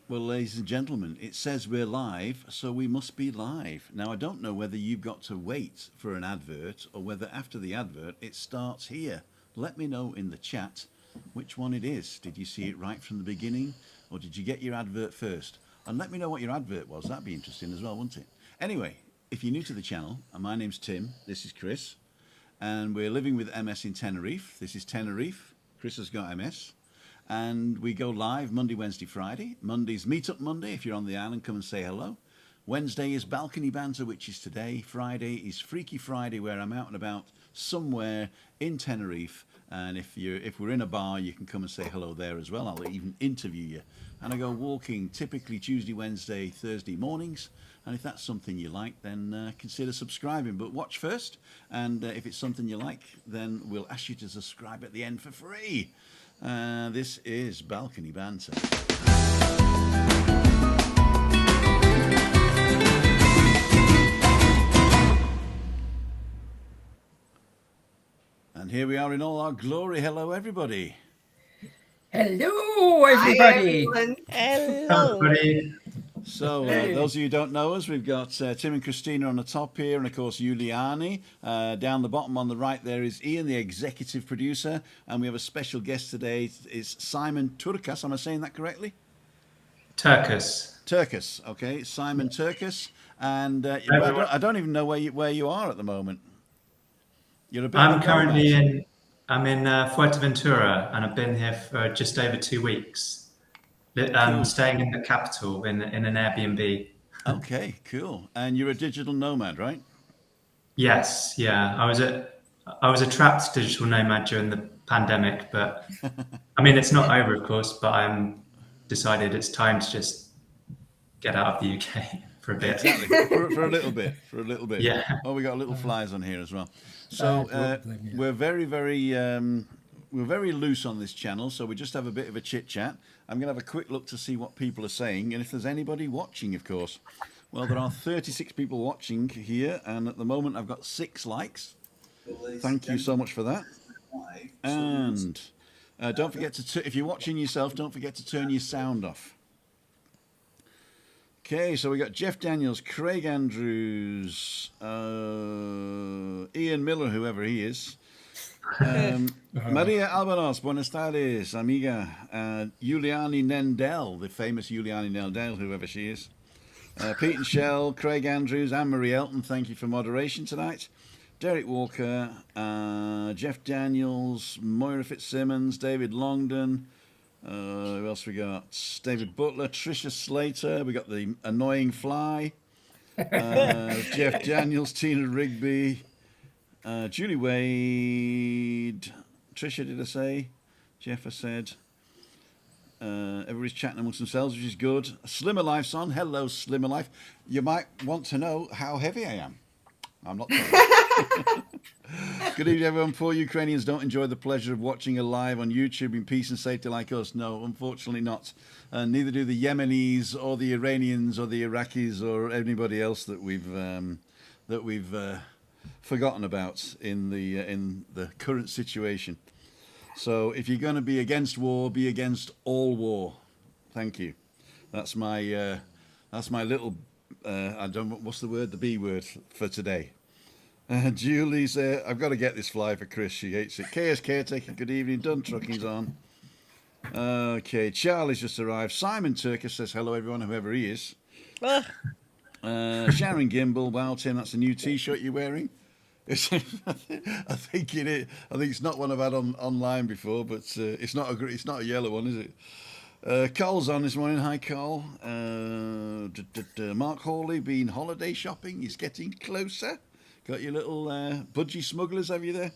Well, ladies and gentlemen, it says we're live, so we must be live. Now, I don't know whether you've got to wait for an advert or whether after the advert it starts here. Let me know in the chat which one it is. Did you see it right from the beginning or did you get your advert first? And let me know what your advert was. That'd be interesting as well, wouldn't it? Anyway, if you're new to the channel, and my name's Tim, this is Chris, and we're living with MS in Tenerife. This is Tenerife. Chris has got MS. And we go live Monday, Wednesday, Friday. Monday's Meetup Monday. If you're on the island, come and say hello. Wednesday is Balcony Banter, which is today. Friday is Freaky Friday, where I'm out and about somewhere in Tenerife. And if we're in a bar, you can come and say hello there as well. I'll even interview you. And I go walking typically Tuesday, Wednesday, Thursday mornings. And if that's something you like, then consider subscribing. But watch first. And if it's something you like, then we'll ask you to subscribe at the end for free. This is Balcony Banter. And here we are in all our glory. Hello, everybody. Hello, everybody. Hello. Everybody. So, those of you who don't know us, we've got Tim and Christina on the top here, and of course, Juliane. Down the bottom on the right there is Ian, the executive producer, and we have a special guest today. It's Simon Turkas. Am I saying that correctly? Turkas. Turkas, okay. Simon Turkas. And I don't even know where you are at the moment. You're a bit I'm currently I'm in Fuerteventura, and I've been here for just over 2 weeks. Cool. Staying in the capital in an Airbnb. Okay, cool. And you're a digital nomad, right? Yes, yeah. I was a trapped digital nomad during the pandemic, but I mean it's not over, of course. But I'm decided it's time to just get out of the UK for a bit. Exactly, for a little bit, Yeah. Oh, we got little flies on here as well. So we're very loose on this channel, so we just have a bit of a chit chat. I'm going to have a quick look to see what people are saying, and if there's anybody watching, of course. Well, there are 36 people watching here, and at the moment I've got 6 likes. Thank you so much for that. And don't forget to, if you're watching yourself, don't forget to turn your sound off. Okay, so we got Jeff Daniels, Craig Andrews, Ian Miller, whoever he is. Maria Albanos, buenas tardes, amiga. Juliane Nendel, the famous Juliane Nendel, whoever she is. Pete and Shell, Craig Andrews, Anne-Marie Elton, thank you for moderation tonight. Derek Walker, Jeff Daniels, Moira Fitzsimmons, David Longdon. Who else we got? David Butler, Tricia Slater. We got the annoying fly. Jeff Daniels, Tina Rigby, Julie Wade. Tricia, did I say? Jeff, I said. Everybody's chatting amongst themselves, which is good. Slimmer Life's on. Hello, Slimmer Life. You might want to know how heavy I am. I'm not telling you. Good evening, everyone. Poor Ukrainians don't enjoy the pleasure of watching a live on YouTube in peace and safety like us. No, unfortunately not. Neither do the Yemenis or the Iranians or the Iraqis or anybody else that we've forgotten about in the current situation. So if you're going to be against war, be against all war. Thank you. That's my little I don't know what's the word, the B word for today. Julie's I've got to get this fly for Chris. She hates it. KS Caretaker, good evening. Dun Trucking's on. Okay, Charlie's just arrived. Simon Turkus says hello, everyone, whoever he is. Sharon Gimble, wow, Tim, that's a new T-shirt you're wearing. I think it is. I think it's not one I've had online before, but it's not a yellow one, is it? Cole's on this morning. Hi, Cole. Mark Hawley been holiday shopping. He's getting closer. Got your little budgie smugglers, have you there,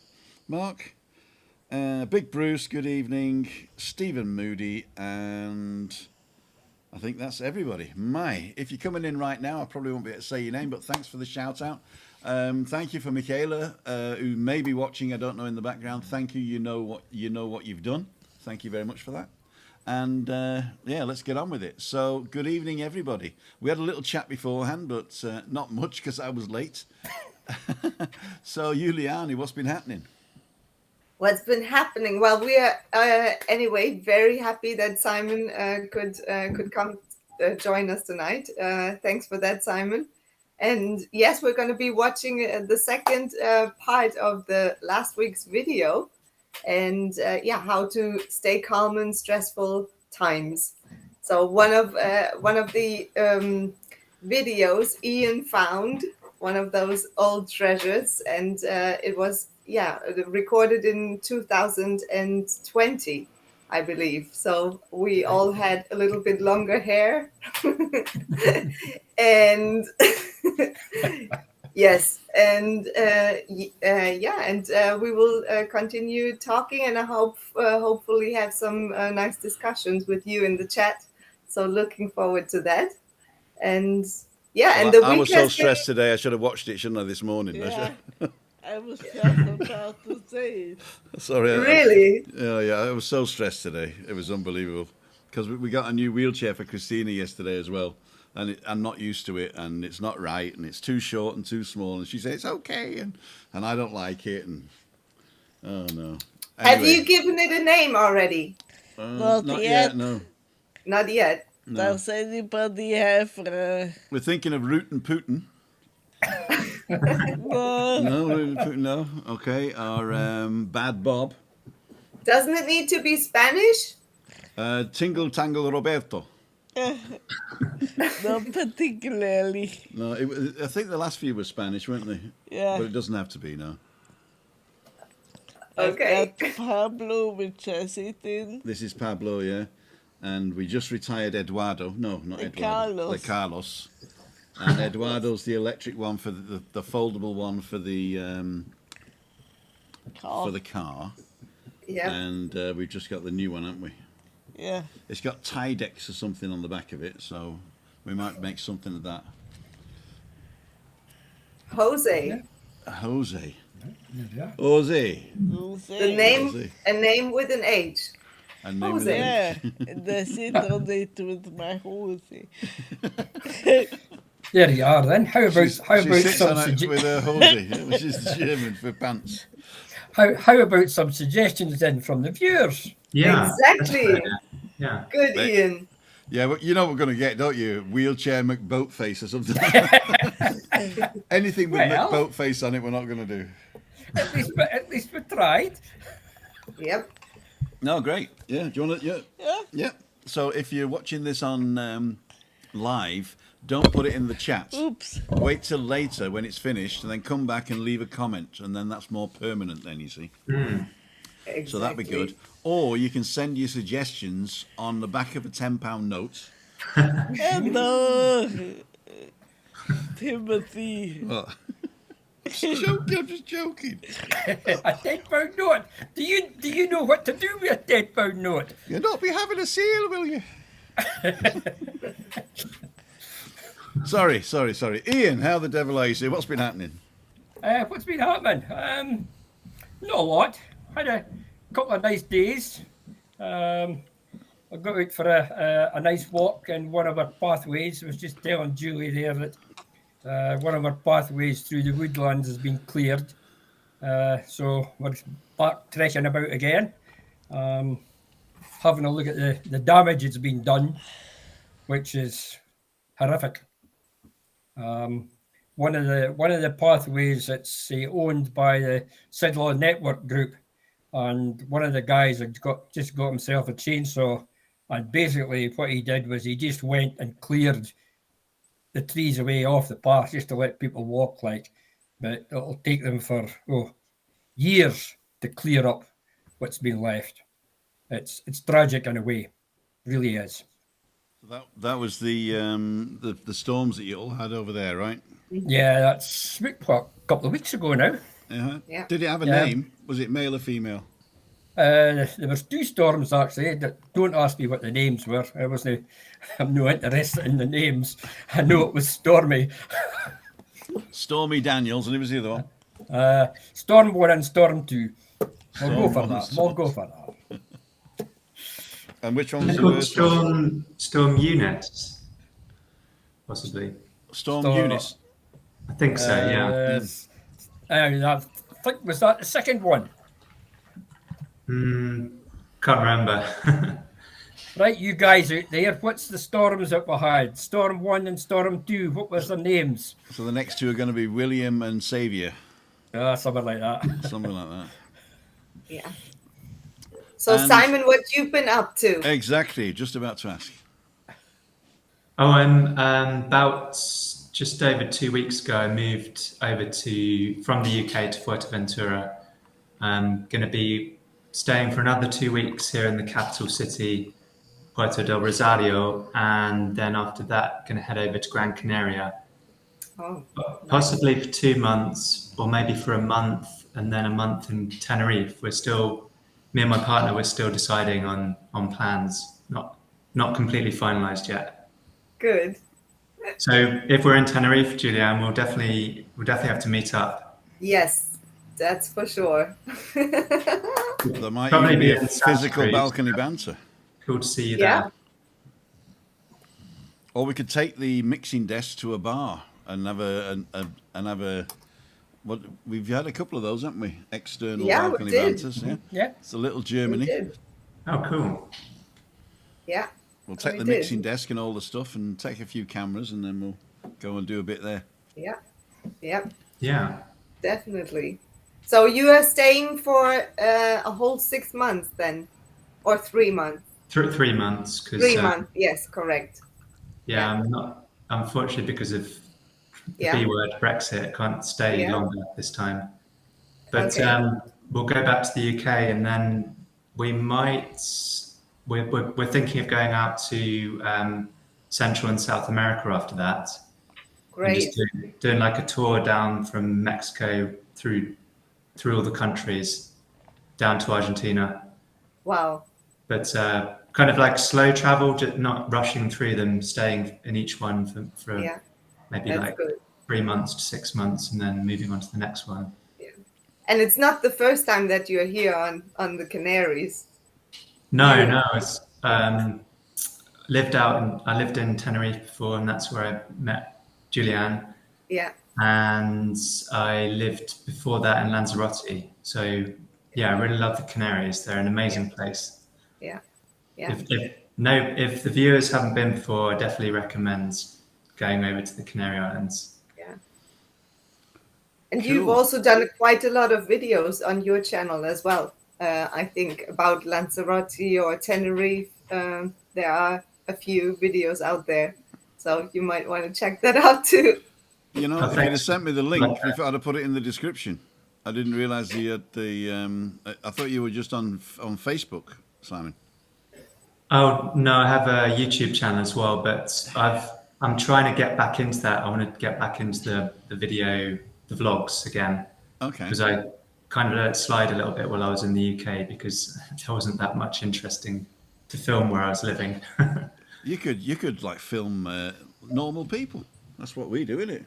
Mark? Big Bruce, good evening. Stephen Moody, and I think that's everybody. If you're coming in right now, I probably won't be able to say your name, but thanks for the shout out. Thank you for Michaela, who may be watching. I don't know in the background. Thank you. You know what you've done. Thank you very much for that. And yeah, let's get on with it. So, good evening, everybody. We had a little chat beforehand, but not much because I was late. So, Juliane, what's been happening? What's been happening? Well, we are anyway very happy that Simon could come join us tonight. Thanks for that, Simon. And yes, we're going to be watching the second part of the last week's video, and how to stay calm in stressful times. So one of the videos Ian found, one of those old treasures, and it was recorded in 2020, I believe. So we all had a little bit longer hair, and yes, and we will continue talking, and I hope hopefully have some nice discussions with you in the chat. So looking forward to that. And and the I was week so has stressed today. I should have watched it, shouldn't I, this morning? Yeah, I was just about to say it. Sorry. Really? I was so stressed today. It was unbelievable. Because we got a new wheelchair for Christina yesterday as well. And I'm not used to it, and it's not right, and it's too short and too small. And she said, it's okay, and I don't like it. And oh, no. Have you given it a name already? Not Not yet. yet, no. Not yet. No. Does anybody have... We're thinking of Root and Putin. No. No, Root and Putin, no. Okay, or Bad Bob. Doesn't it need to be Spanish? Tingle Tangle Roberto. Not particularly. No, I think the last few were Spanish, weren't they? Yeah. But it doesn't have to be, no. Okay. I've got Pablo, which has it in. This is Pablo, yeah. And we just retired Eduardo. No, not Eduardo. Carlos. Carlos. And Eduardo's the electric one for the foldable one for the car. Yeah. And we've just got the new one, haven't we? Yeah. It's got Tydex or something on the back of it, so we might make something of that. Jose. Jose. Yeah. Jose. The name, Jose. a name with an H. And name of Jose. the- Yeah. That's it on it with my Jose. There you are then. How about She sits some on it with her Jose, which is German for pants. how about some suggestions then from the viewers? Yeah. Exactly. Yeah. Good, Right. Ian. Yeah, but you know what we're going to get, don't you? Wheelchair McBoatface or something. Anything with Well. McBoatface on it, we're not going to do. At least we tried. Yep. No, great. Yeah, do you want to? Yeah. Yeah. Yeah. So if you're watching this on live, don't put it in the chat. Oops. Wait till later when it's finished, and then come back and leave a comment, and then that's more permanent. Then you see. Exactly. So that'd be good. Or you can send your suggestions on the back of a £10 note. Hello, Timothy. Oh. I'm just joking. A £10 note. Do you know what to do with a £10 note? You'll not be having a sale, will you? Sorry. Ian, how the devil are you? What's been happening? What's been happening? Not a lot. Had a couple of nice days. I got out for a nice walk in one of our pathways. I was just telling Julie there that one of our pathways through the woodlands has been cleared. So we're back trekking about again. Having a look at the damage that's been done, which is horrific. One of the pathways that's owned by the Sidlaw Network Group, and one of the guys had just got himself a chainsaw, and basically what he did was he just went and cleared the trees away off the path just to let people walk, but it'll take them for years to clear up what's been left. It's tragic in a way, really is. That was the storms that you all had over there, right? Yeah, that's a couple of weeks ago now. Uh-huh. Yeah. Did it have a Yeah. name? Was it male or female? There was two storms actually. Don't ask me what the names were. I'm not interested in the names. I know it was Stormy. Stormy Daniels, and it was the other one. Storm 1 and Storm 2. Storm We'll go for one, that. Storm We'll go for that. And which one was It's the called worst one? Storm Units, possibly. Storm Storm- Eunice. I think so. Yeah. I think was that the second one? Can't remember. Right, you guys out there, what's the storms that we had? Storm 1 and Storm 2, what was their names? So the next two are going to be William and Saviour, Something like that. something like that. Yeah. So And- Simon, what you've been up to? Exactly, just about to ask. Oh, I'm about just over 2 weeks ago. I moved over from the UK to Fuerteventura. I'm going to be staying for another 2 weeks here in the capital city, Puerto del Rosario, and then after that, going to head over to Gran Canaria, Oh, possibly for 2 months, or maybe for a month, and then a month in Tenerife. Me and my partner, we're still deciding on plans, not completely finalised yet. good. So if we're in Tenerife, Juliane, we'll definitely have to meet up. Yes, that's for sure. There might Probably even be be a in physical Santa Cruz. balcony banter. Cool to see you Yeah. there. Or we could take the mixing desk to a bar and have what we've had a couple of those, haven't we? External Yeah, we balcony did. banters. Yeah, Yeah. it's a little We Germany. did. Oh, cool. Yeah. We'll take We the did. mixing desk and all the stuff, and take a few cameras, and then we'll go and do a bit there. Yeah. Yep. Yeah. Definitely. So you are staying for a whole 6 months then, or 3 months? 3 months. 3 months. Yes, correct. Yeah, I'm not, unfortunately, because of the Yeah. B word, Brexit, I can't stay Yeah. longer this time. But Okay. we'll go back to the UK, and then we might, we're thinking of going out to Central and South America after that. And Great. just doing like a tour down from Mexico through all the countries down to Argentina. Wow. But kind of like slow travel, just not rushing through them, staying in each one for Yeah. maybe That's like good. 3 months to 6 months, and then moving on to the next one. And it's not the first time that you're here on the Canaries. No, it's I lived in Tenerife before, and that's where I met Juliane. Yeah. And I lived before that in Lanzarote. So yeah, I really love the Canaries. They're an amazing place. Yeah. Yeah. If the viewers haven't been before, I definitely recommend going over to the Canary Islands. Yeah. And you've Cool. also done quite a lot of videos on your channel as well. I think about Lanzarote or Tenerife. There are a few videos out there, so you might want to check that out too. You know, Oh, if you'd have thanks. sent me the link, Okay. if I'd have put it in the description. I didn't realise I thought you were just on Facebook, Simon. Oh no, I have a YouTube channel as well, but I'm trying to get back into that. I want to get back into the video, the vlogs again, Okay. because I kind of let it slide a little bit while I was in the UK because there wasn't that much interesting to film where I was living. You could like film normal people. That's what we do, isn't it?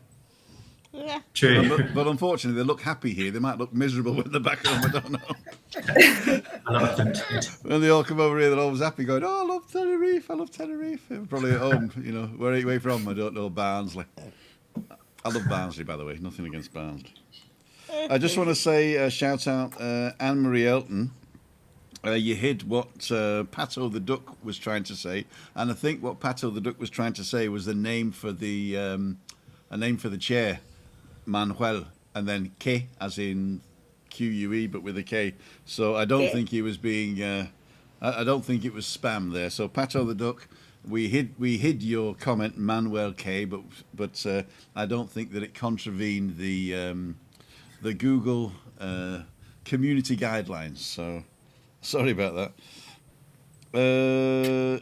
Yeah. True. But unfortunately, they look happy here. They might look miserable when they're back home. I don't know. A lot of them did. When they all come over here, they're always happy, going, "Oh, I love Tenerife. I love Tenerife." They're probably at home, you know. Where are you from? I don't know. Barnsley. I love Barnsley, by the way. Nothing against Barnsley. I just want to say shout out Anne-Marie Elton. You hid what Pato the Duck was trying to say, and I think what Pato the Duck was trying to say was the name for the a name for the chair, Manuel, and then K as in QUE, but with a K. So I don't think he was being. I don't think it was spam there. So Pato the Duck, we hid your comment, Manuel K, but I don't think that it contravened the Google community guidelines. So. Sorry about that.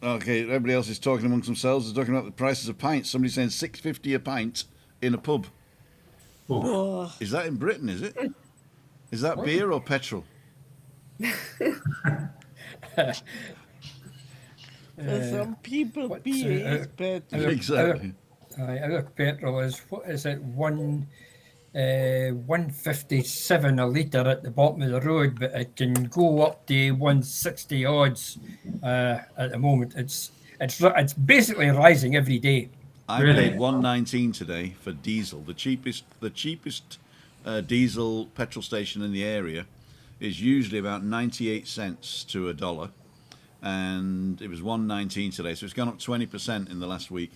Okay, everybody else is talking amongst themselves. They're talking about the prices of pints. Somebody's saying $6.50 a pint in a pub. Oh, Is that in Britain, is it? Is that beer or petrol? for some people, what's, beer is better. Exactly. Our petrol is, what is it, 157 a litre at the bottom of the road, but it can go up to 160 odds at the moment. It's basically rising every day. I Really? paid $1.19 today for diesel. The cheapest diesel petrol station in the area is usually about 98 cents to $1. and it was 119 today. So it's gone up 20% in the last week.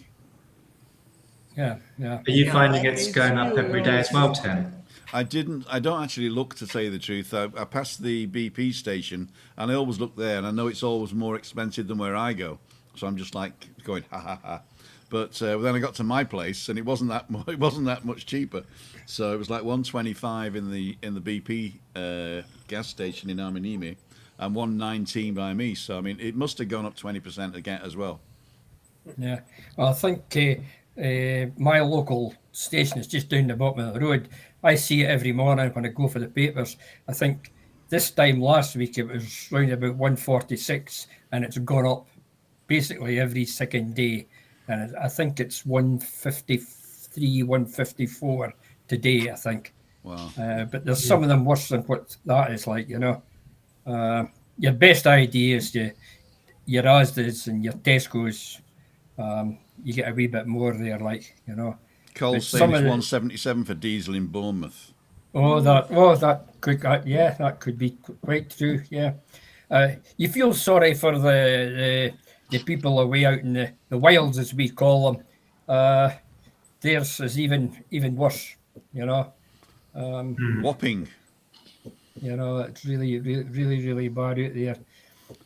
Yeah. Are you Yeah, finding that it's is going up true, every day as well, Tim? I don't actually look, to tell you the truth. I passed the BP station and I always look there, and I know it's always more expensive than where I go. So I'm just like going ha ha ha. But then I got to my place and it wasn't that it wasn't that much cheaper. So it was like 125 in the BP gas station in Arminimi and 119 by me. So I mean, it must have gone up 20% again as well. Yeah. Well, I think my local station is just down the bottom of the road. I see it every morning when I go for the papers. I think this time last week it was round about 146, and it's gone up basically every second day. And I think it's 153, 154 today, I think. Wow. But there's some of them worse than what that is like, you know. Your best idea is your Asda's and your Tesco's. You get a wee bit more there, like, you know. Cole's But saying some it's of the 177 for diesel in Bournemouth. that could that could be quite true. Yeah, you feel sorry for the people away out in the wilds, as we call them. Theirs is even worse. You know, Whopping. it's really bad out there.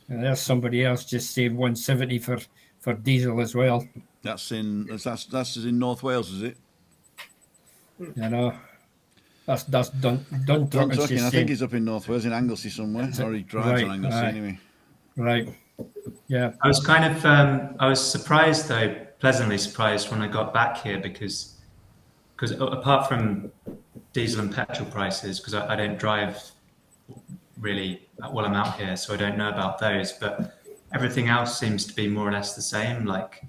And there's somebody else just saying 170 for diesel as well. That's in North Wales, is it? You know. That's Dun Trucker's Duntucking, just I think saying. he's up in North Wales, in Anglesey somewhere, or he drives on Right, Anglesey anyway. right. Yeah. I was I was surprised though, pleasantly surprised when I got back here because apart from diesel and petrol prices, because I don't drive really while I'm out here, so I don't know about those, but everything else seems to be more or less the same. Like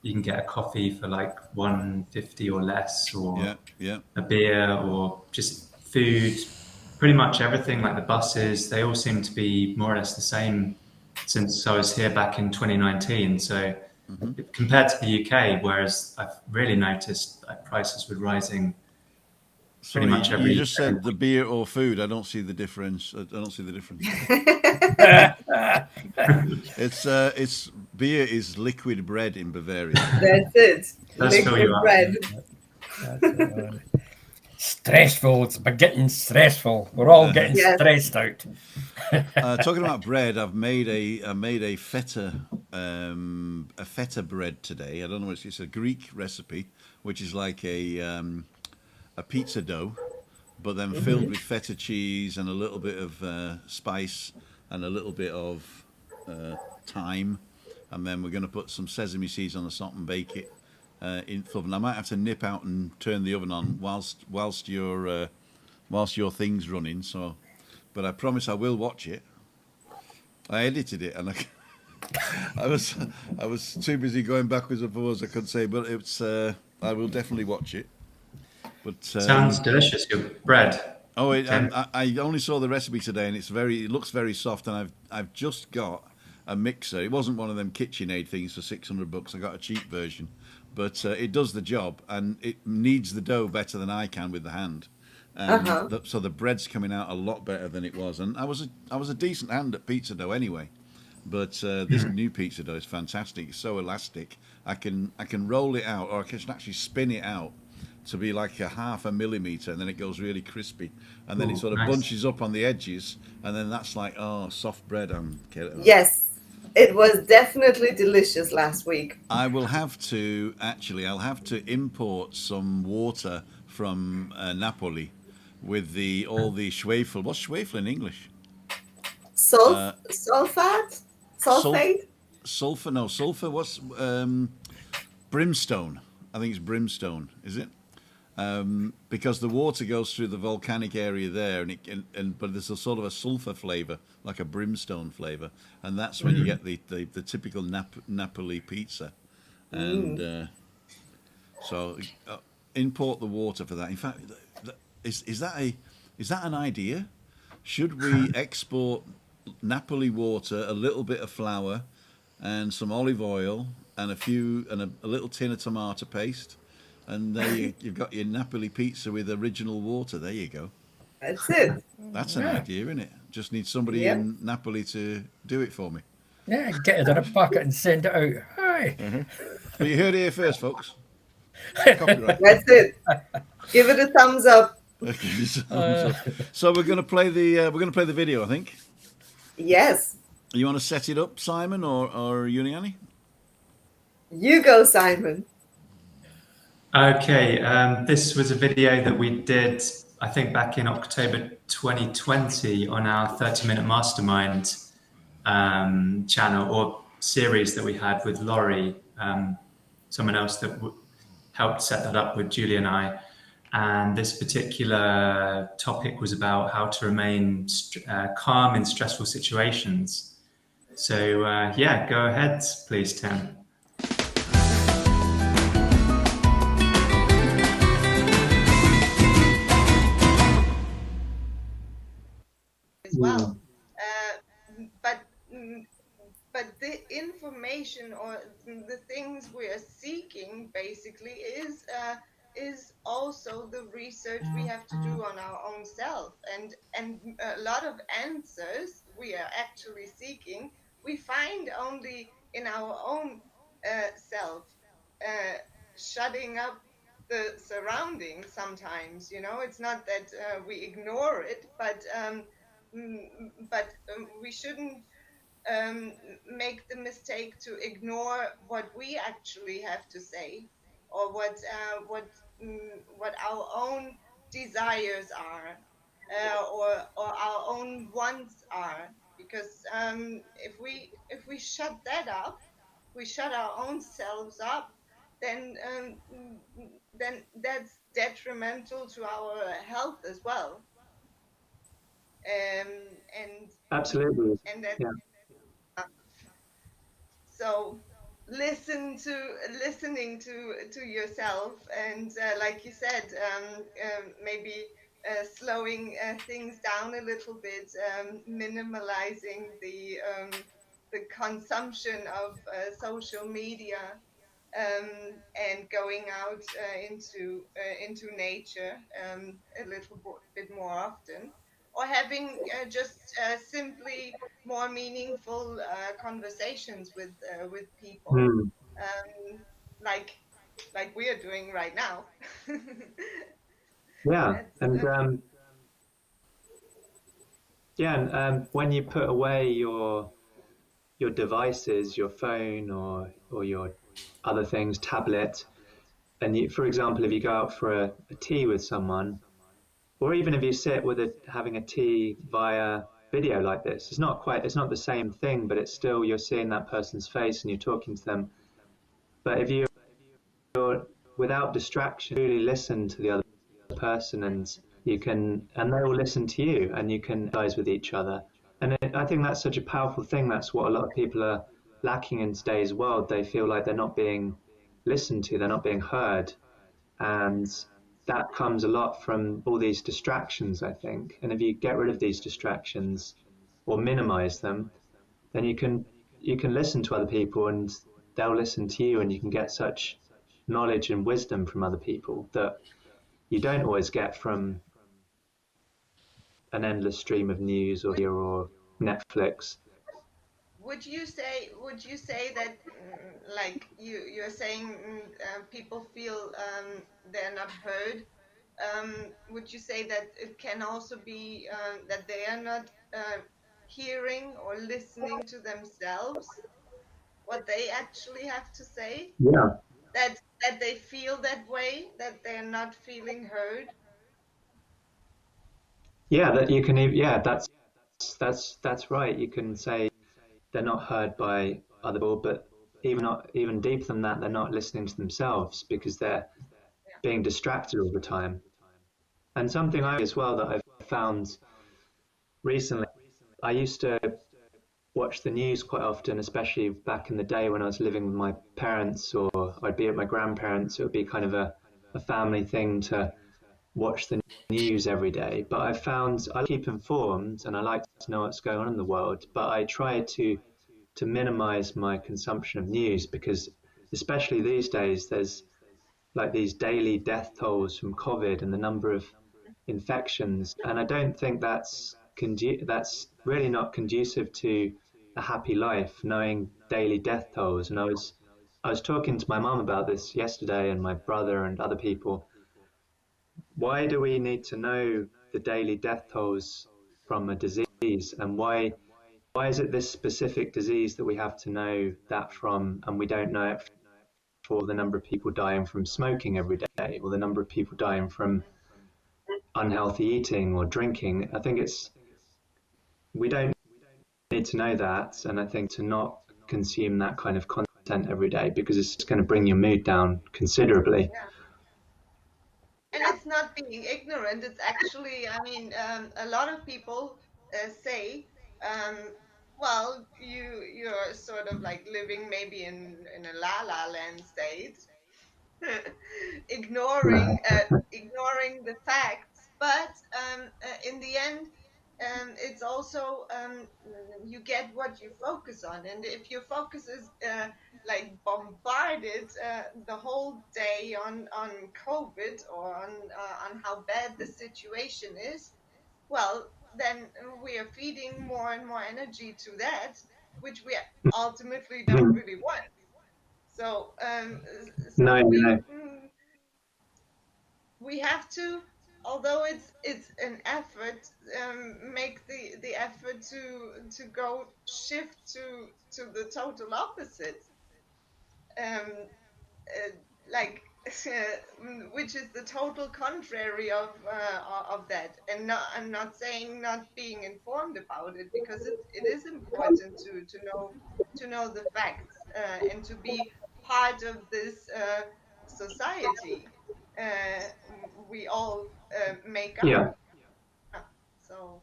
you can get a coffee for like 150 or less, or Yeah. a beer, or just food. Pretty much everything, like the buses, they all seem to be more or less the same since I was here back in 2019. So compared to the UK, whereas I've really noticed like prices were rising pretty Sorry, much you every just said the beer or food. I don't see the difference. It's beer is liquid bread in Bavaria. That's it. Does fill you Liquid up. bread. Stressful. It's getting stressful. We're all getting Yes. stressed out. Talking about bread, I made a feta bread today. I don't know what it's a Greek recipe, which is like a pizza dough, but then filled with feta cheese and a little bit of spice and a little bit of thyme, and then we're going to put some sesame seeds on the top and bake it in the oven. I might have to nip out and turn the oven on whilst your thing's running. So, but I promise I will watch it. I edited it and I was too busy going backwards and forwards. I couldn't say, but it's I will definitely watch it. But Sounds delicious. Your bread. I only saw the recipe today, and it looks very soft. And I've just got a mixer. It wasn't one of them KitchenAid things for $600. I got a cheap version, but it does the job, and it kneads the dough better than I can with the hand. And so the bread's coming out a lot better than it was. And I was a decent hand at pizza dough anyway, but this new pizza dough is fantastic. It's so elastic. I can roll it out, or I can actually spin it out to be like a 0.5 millimeter, and then it goes really crispy, and then it sort of nice. bunches up on the edges, and then that's like soft bread. Yes, it was definitely delicious last week. I'll have to import some water from Napoli with all the Schwefel. What's Schwefel in English? Sulfate? Sulfate? Sulfur? No, sulfur. What's brimstone? I think it's brimstone. Is it? Because the water goes through the volcanic area there, but there's a sort of a sulfur flavour, like a brimstone flavour, and that's when you get the typical Napoli pizza. And so import the water for that. In fact, is that an idea? Should we export Napoli water, a little bit of flour, and some olive oil, and a little tin of tomato paste? And there you've got your Napoli pizza with original water. There you go. That's it. That's an idea, isn't it? Just need somebody in Napoli to do it for me. Yeah, get it in a bucket and send it out. Hi. But you heard it here first, folks. Copyright. That's it. Give it a thumbs up. Okay, so we're going to play the video, I think. Yes. You want to set it up, Simon or Juliane? You go, Simon. Okay, this was a video that we did, I think, back in October 2020 on our 30-minute mastermind channel or series that we had with Laurie, someone else that helped set that up with Julie and I. And this particular topic was about how to remain calm in stressful situations. So yeah, go ahead, please, Tim. As well. But the information or the things we are seeking basically is also the research we have to do on our own self, and a lot of answers we are actually seeking we find only in our own self, shutting up the surroundings sometimes. It's not that we ignore it, but we shouldn't make the mistake to ignore what we actually have to say, or what our own desires are, or our own wants are. Because if we shut that up, we shut our own selves up, then that's detrimental to our health as well. And Absolutely. and that Yeah. So listening to yourself, and like you said, maybe slowing things down a little bit, minimalizing the consumption of social media, and going out into nature a little bit more often, or having just simply more meaningful conversations with people, Mm. like we are doing right now. Yeah, That's and yeah, and when you put away your devices, your phone or your other things, tablet, and you, for example, if you go out for a tea with someone, or even if you sit with having a tea via video like this, it's not the same thing, but it's still, you're seeing that person's face and you're talking to them. But if you're without distraction, really listen to the other person, and they will listen to you, and you can empathize with each other. And I think that's such a powerful thing. That's what a lot of people are lacking in today's world. They feel like they're not being listened to, they're not being heard, and that comes a lot from all these distractions, I think. And if you get rid of these distractions or minimize them, then you can listen to other people, and they'll listen to you, and you can get such knowledge and wisdom from other people that you don't always get from an endless stream of news or Netflix. Would you say that, like you're saying, people feel they're not heard? Would you say that it can also be that they are not hearing or listening to themselves, what they actually have to say? Yeah, That they feel that way, that they're not feeling heard? yeah, that you can. Yeah, that's right. You can say they're not heard by other people, but even deeper than that, they're not listening to themselves because they're being distracted all the time. And something I as well that I've found recently, I used to watch the news quite often, especially back in the day when I was living with my parents or I'd be at my grandparents. It would be kind of a family thing to watch the news every day. But I found I keep informed and I like to know what's going on in the world, but I try to minimize my consumption of news because especially these days there's like these daily death tolls from COVID and the number of infections, and I don't think that's really not conducive to a happy life, knowing daily death tolls. And I was talking to my mum about this yesterday, and my brother and other people. Why do we need to know the daily death tolls from a disease, and why is it this specific disease that we have to know that from, and we don't know it for the number of people dying from smoking every day, or the number of people dying from unhealthy eating or drinking? I think we don't need to know that, and I think to not consume that kind of content every day, because it's going to bring your mood down considerably. Yeah. And it's not being ignorant. It's actually, I mean, a lot of people say, well, you're sort of like living maybe in a la la land state, ignoring ignoring the facts. But in the end, it's also you get what you focus on, and if your focus is like bombarded the whole day on COVID or on how bad the situation is, well, then we are feeding more and more energy to that, which we ultimately don't really want. So, No, so no. we have to, although it's an effort, make the effort to go shift to the total opposite, um, like which is the total contrary of that. And not, I'm not saying not being informed about it, because it is important to know the facts and to be part of this society we all make up. Yeah, So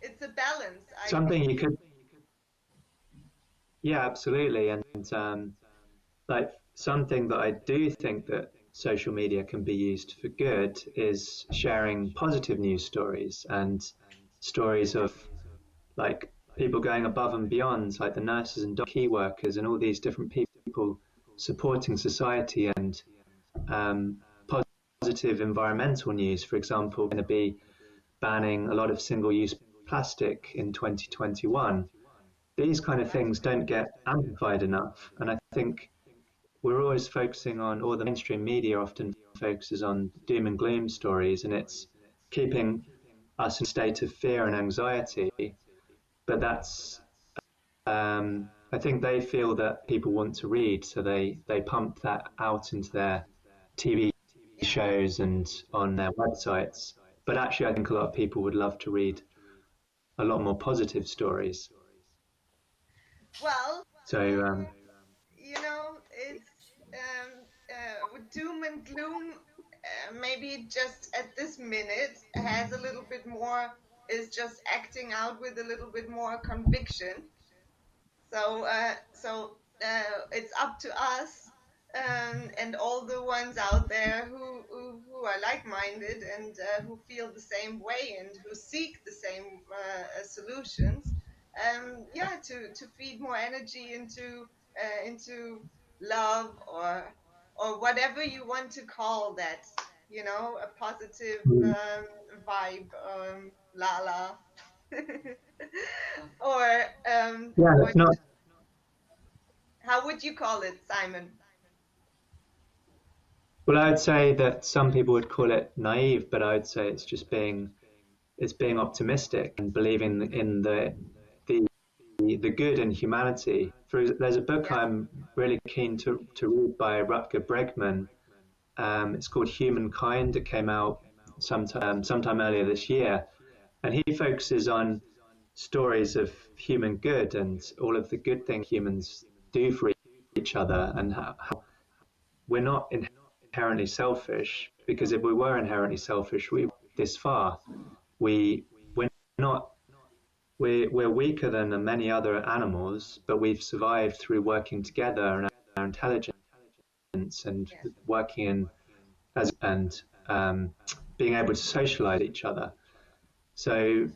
it's a balance, I something think. you could. Yeah, absolutely. And like something that I do think that social media can be used for good is sharing positive news stories, and stories of like people going above and beyond, like the nurses and key workers and all these different people supporting society, and um, positive environmental news. For example, going to be banning a lot of single-use plastic in 2021. These kind of things don't get amplified enough, and I think we're always focusing on, or the mainstream media often focuses on doom and gloom stories, and it's keeping us in a state of fear and anxiety. But that's, I think they feel that people want to read, so they pump that out into their TV shows and on their websites. But actually, I think a lot of people would love to read a lot more positive stories. Well, So, it's doom and gloom. Maybe just at this minute has a little bit more, is just acting out with a little bit more conviction. So it's up to us, and all the ones out there who are like-minded and who feel the same way and who seek the same solutions. Yeah, to feed more energy into love, or whatever you want to call that. A positive vibe, Lala, or yeah, what? it's not. How would you call it, Simon? Well, I'd say that some people would call it naive, but I'd say it's being optimistic and believing in the the good in humanity. There's a book Yeah. I'm really keen to read by Rutger Bregman. It's called Humankind. It came out sometime earlier this year, and he focuses on stories of human good and all of the good things humans do for each other, and how we're not inherently selfish, because if we were inherently selfish, we this far. We're not. We're weaker than many other animals, but we've survived through working together and our intelligence and Yes. working in as and being able to socialize each other. So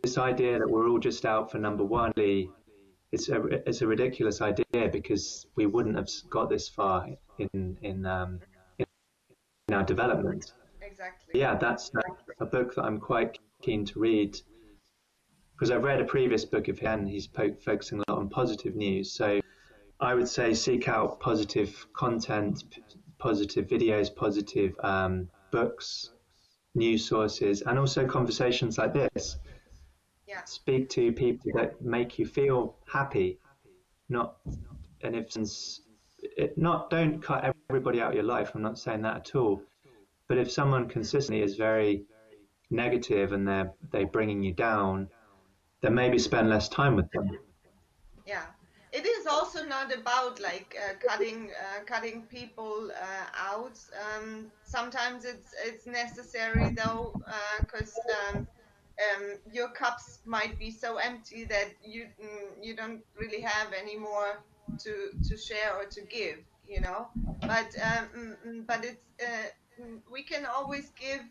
this idea that we're all just out for number one, it's a ridiculous idea, because we wouldn't have got this far in our development. Exactly. Yeah, that's a book that I'm quite keen to read. because I've read a previous book of his and he's focusing a lot on positive news. So I would say seek out positive content, positive videos, positive books, news sources, and also conversations like this. Yeah. Speak to people that make you feel happy, not and if not don't cut everybody out of your life. I'm not saying that at all. But if someone consistently is very negative and they're bringing you down, then maybe spend less time with them. Yeah, it is also not about like cutting people out. Sometimes it's necessary though, because your cups might be so empty that you don't really have any more to share or to give, you know. But it's we can always give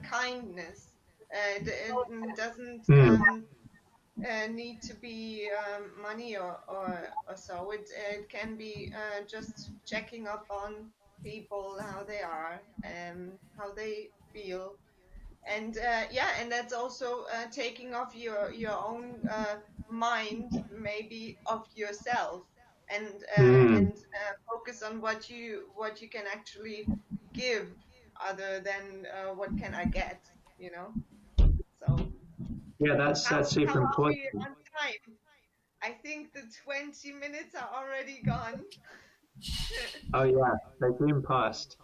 kindness. It doesn't. Need to be money or so. It can be just checking up on people, how they are, how they feel, and yeah, and that's also taking off your own mind, maybe of yourself, and focus on what you can actually give, other than what can I get, you know. So Yeah, that's how super are important. we on time? I think the 20 minutes are already gone. Oh yeah, they zoom past.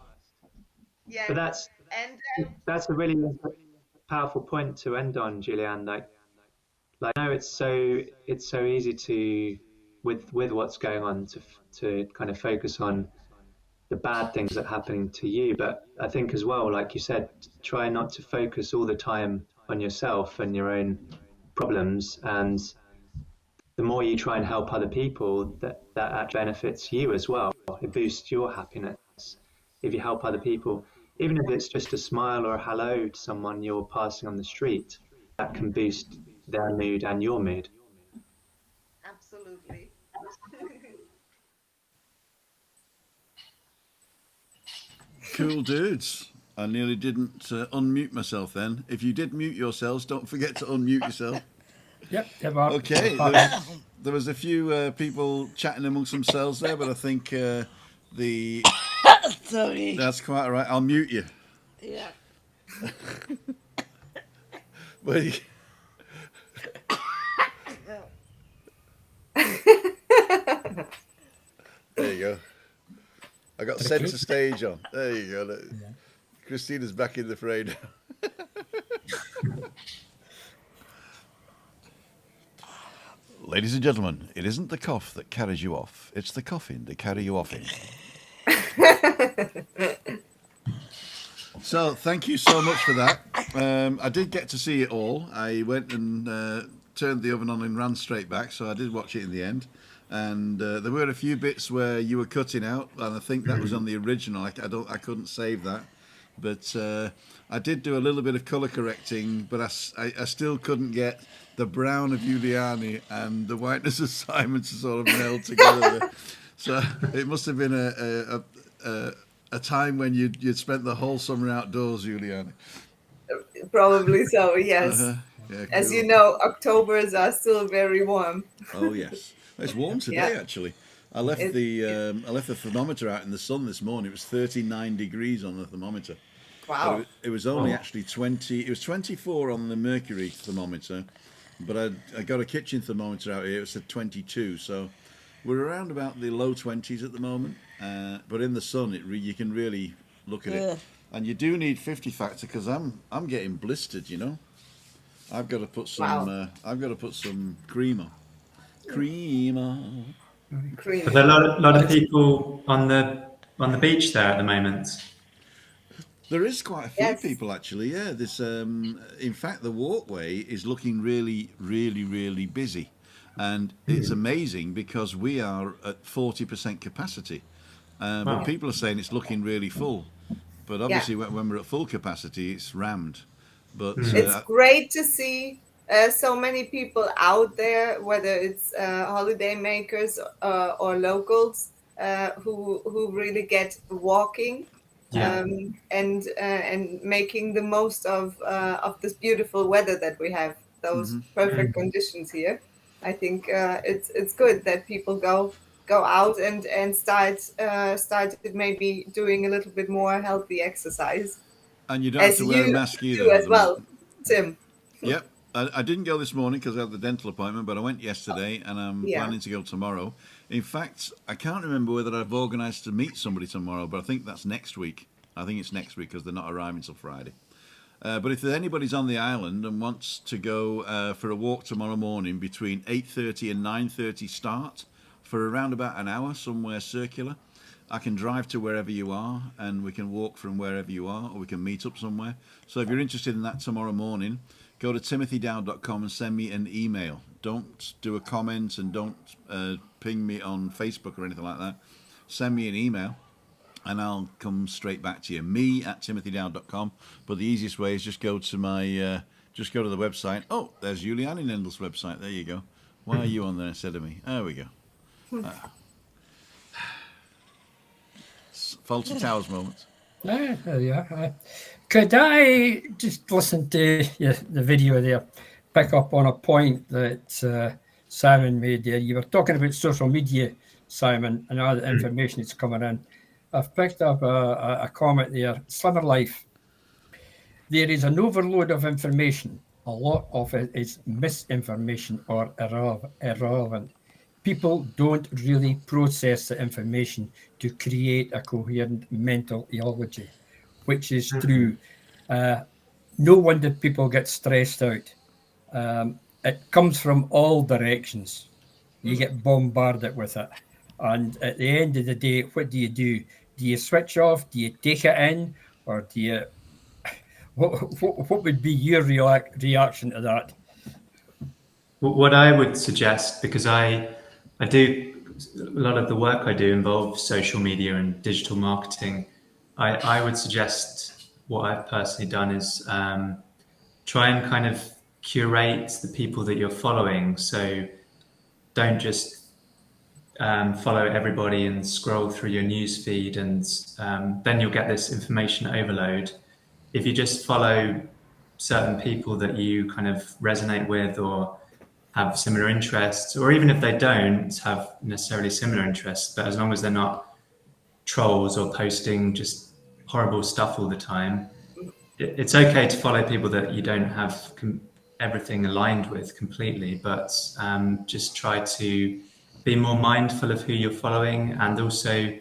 Yes. But And that's a really powerful point to end on, Juliane. Like I know it's so easy to with what's going on to kind of focus on the bad things that are happening to you, but I think as well, like you said, try not to focus all the time on yourself and your own problems, and the more you try and help other people, that actually benefits you as well. It boosts your happiness if you help other people, even if it's just a smile or a hello to someone you're passing on the street. That can boost their mood and your mood. absolutely. Cool dudes. I nearly didn't unmute myself then. If you did mute yourselves, don't forget to unmute yourself. Yep. There we are. Okay, there was a few people chatting amongst themselves there, but I think the Sorry. that's quite all right. I'll mute you. Yeah. But there you go. I got centre stage on. There you go. Yeah. Christina's back in the fray now. Ladies and gentlemen, it isn't the cough that carries you off. It's the coughing to carry you off in. So thank you so much for that. I did get to see it all. I went and turned the oven on and ran straight back, so I did watch it in the end. And there were a few bits where you were cutting out, and I think that was on the original. I couldn't save that, but I did do a little bit of colour correcting, but I still couldn't get the brown of Juliane and the whiteness of Simon to sort of meld together. So it must have been a time when you'd spent the whole summer outdoors, Juliane. Probably so, yes. Yeah, cool. As you know, Octobers are still very warm. Oh yes, it's warm today actually. I left the thermometer out in the sun this morning. It was 39 degrees on the thermometer. Wow. It was only actually 20. It was 24 on the mercury thermometer, but I got a kitchen thermometer out here. It was at 22. So we're around about the low 20s at the moment. But in the sun, you can really look at it. And you do need 50 factor because I'm getting blistered. You know, I've got to put some. I've got to put some cream on. Cream on. Are there a lot of people on the beach there at the moment? There is quite a few people actually. Yeah, there's. In fact, the walkway is looking really, really, really busy, and it's amazing because we are at 40% capacity, but people are saying it's looking really full. But obviously, when we're at full capacity, it's rammed. But it's great to see so many people out there, whether it's holiday makers or locals who really get walking and making the most of this beautiful weather that we have those perfect conditions here. I think it's good that people go out and start maybe doing a little bit more healthy exercise, And you don't have as to wear a you mask either do at as the well, moment. Tim. Yep. I didn't go this morning because I had the dental appointment, but I went yesterday and I'm Yeah. planning to go tomorrow. In fact, I can't remember whether I've organised to meet somebody tomorrow, but I think that's next week. I think it's next week because they're not arriving till Friday. But if anybody's on the island and wants to go for a walk tomorrow morning between 8:30 and 9:30 start for around about an hour somewhere circular, I can drive to wherever you are and we can walk from wherever you are, or we can meet up somewhere. So if you're interested in that tomorrow morning, go to timothydowd.com and send me an email. Don't do a comment and don't ping me on Facebook or anything like that. Send me an email and I'll come straight back to you. Me at timothydowd.com. But the easiest way is just go to just go to the website. Oh, there's Juliane Nendel's website. There you go. Why are you on there instead of me? There we go. Faulty Towers moment. There you are. Could I just listen to the video there, pick up on a point that Simon made there? You were talking about social media, Simon, and all the information that's coming in. I've picked up a comment there. Slimmer Life. There is an overload of information. A lot of it is misinformation or irrelevant. People don't really process the information to create a coherent mental theology, which is true. No wonder people get stressed out. It comes from all directions. You get bombarded with it. And at the end of the day, what do? Do you switch off? Do you take it in? Or do you. What would be your reaction to that? What I would suggest, because I do a lot of the work I do involves social media and digital marketing. I would suggest what I've personally done is try and kind of curate the people that you're following. So don't just follow everybody and scroll through your news feed, and then you'll get this information overload. If you just follow certain people that you kind of resonate with or have similar interests, or even if they don't have necessarily similar interests, but as long as they're not trolls or posting just horrible stuff all the time, it's okay to follow people that you don't have everything aligned with completely, but just try to be more mindful of who you're following, and also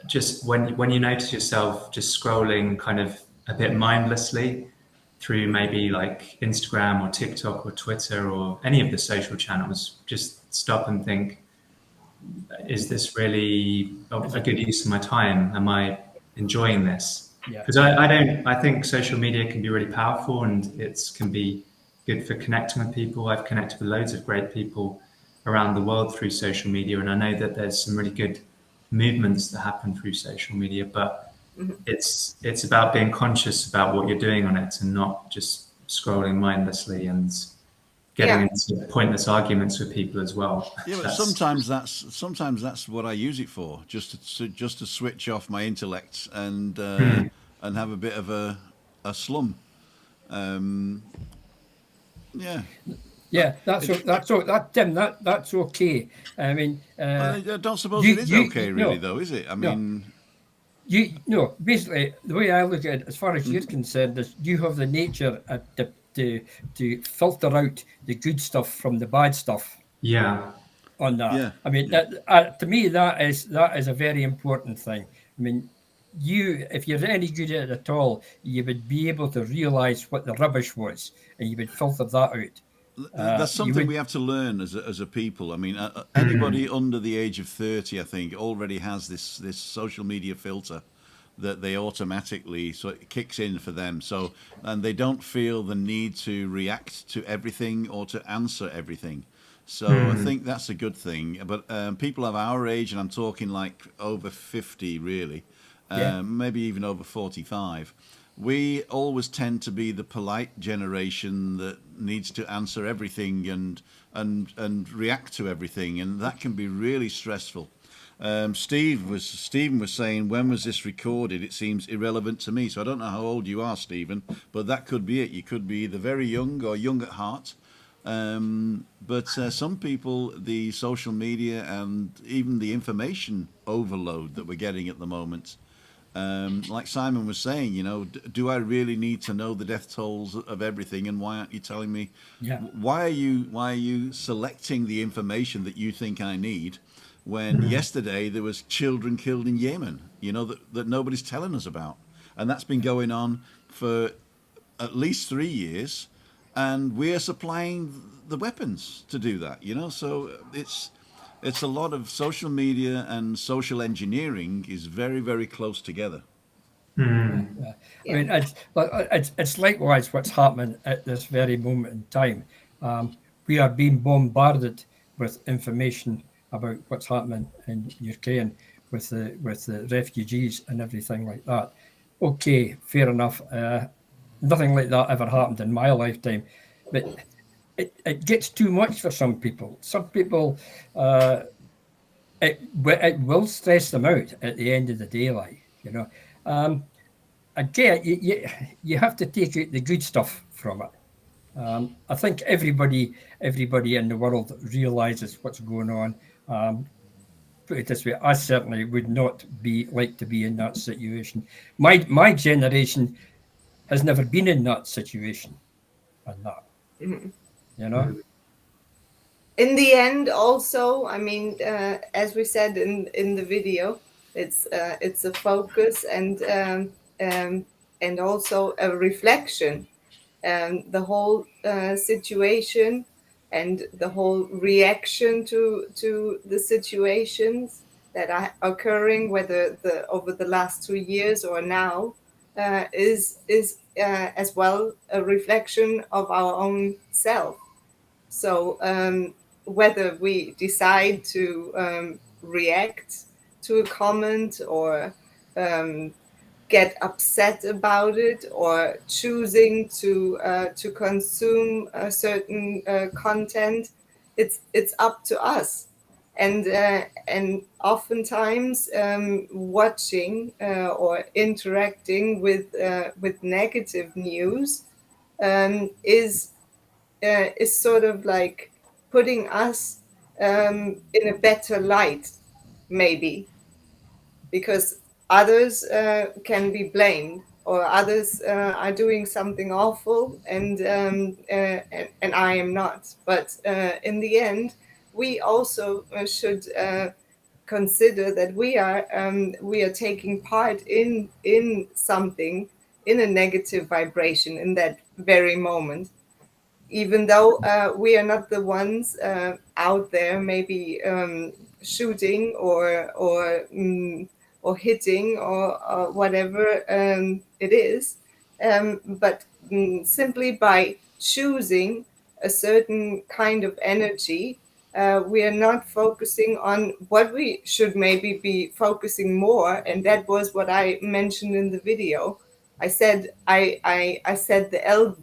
just when you notice yourself just scrolling kind of a bit mindlessly through maybe like Instagram or TikTok or Twitter or any of the social channels, just stop and think, is this really a good use of my time? Am I enjoying this? Yeah. Because I think social media can be really powerful and it can be good for connecting with people. I've connected with loads of great people around the world through social media, and I know that there's some really good movements that happen through social media, but it's about being conscious about what you're doing on it and not just scrolling mindlessly and getting into pointless arguments with people as well. Yeah, but sometimes that's what I use it for, just to switch off my intellect and have a bit of a slum. Yeah. Yeah, that's Tim. That's okay. I mean, I don't suppose it is okay, really, though, is it? I mean, basically, the way I look at it, as far as you're concerned, is you have the nature to filter out the good stuff from the bad stuff. Yeah. On that, yeah. I mean, that to me, that is a very important thing. I mean, if you're any good at it at all, you would be able to realize what the rubbish was, and you would filter that out. That's something we have to learn as a people. I mean, anybody under the age of 30, I think, already has this social media filter that they automatically, so it kicks in for them. So, and they don't feel the need to react to everything or to answer everything. So I think that's a good thing. But people of our age, and I'm talking like over 50, really, maybe even over 45. We always tend to be the polite generation that needs to answer everything and react to everything, and that can be really stressful. Stephen was saying, when was this recorded? It seems irrelevant to me. So I don't know how old you are, Stephen, but that could be it. You could be either very young or young at heart. But some people, the social media and even the information overload that we're getting at the moment, like Simon was saying, do I really need to know the death tolls of everything? And why aren't you telling me? Yeah. Why are you selecting the information that you think I need? When yesterday there was children killed in Yemen, that nobody's telling us about, and that's been going on for at least 3 years, and we're supplying the weapons to do that. So it's a lot of social media and social engineering is very, very close together. Yeah. I mean, it's likewise what's happening at this very moment in time. We are being bombarded with information about what's happening in Ukraine with the refugees and everything like that. Okay, fair enough. Nothing like that ever happened in my lifetime, but it gets too much for some people. Some people, it will stress them out at the end of the day, again, you have to take out the good stuff from it. I think everybody in the world realizes what's going on. Put it this way, I certainly would not like to be in that situation. My generation has never been in that situation, and that In the end, also, I mean, as we said in the video, it's a focus and also a reflection. The whole situation and the whole reaction to the situations that are occurring, whether over the last 2 years or now, is as well a reflection of our own self. So whether we decide to react to a comment or get upset about it, or choosing to consume a certain content, it's up to us. And oftentimes watching or interacting with negative news is sort of like putting us in a better light, maybe, because others can be blamed, or others are doing something awful, and I am not. But in the end, we also should consider that we are taking part in something, in a negative vibration in that very moment, even though we are not the ones out there maybe shooting or hitting or whatever it is, but simply by choosing a certain kind of energy, we are not focusing on what we should maybe be focusing more. And that was what I mentioned in the video. I said I said the L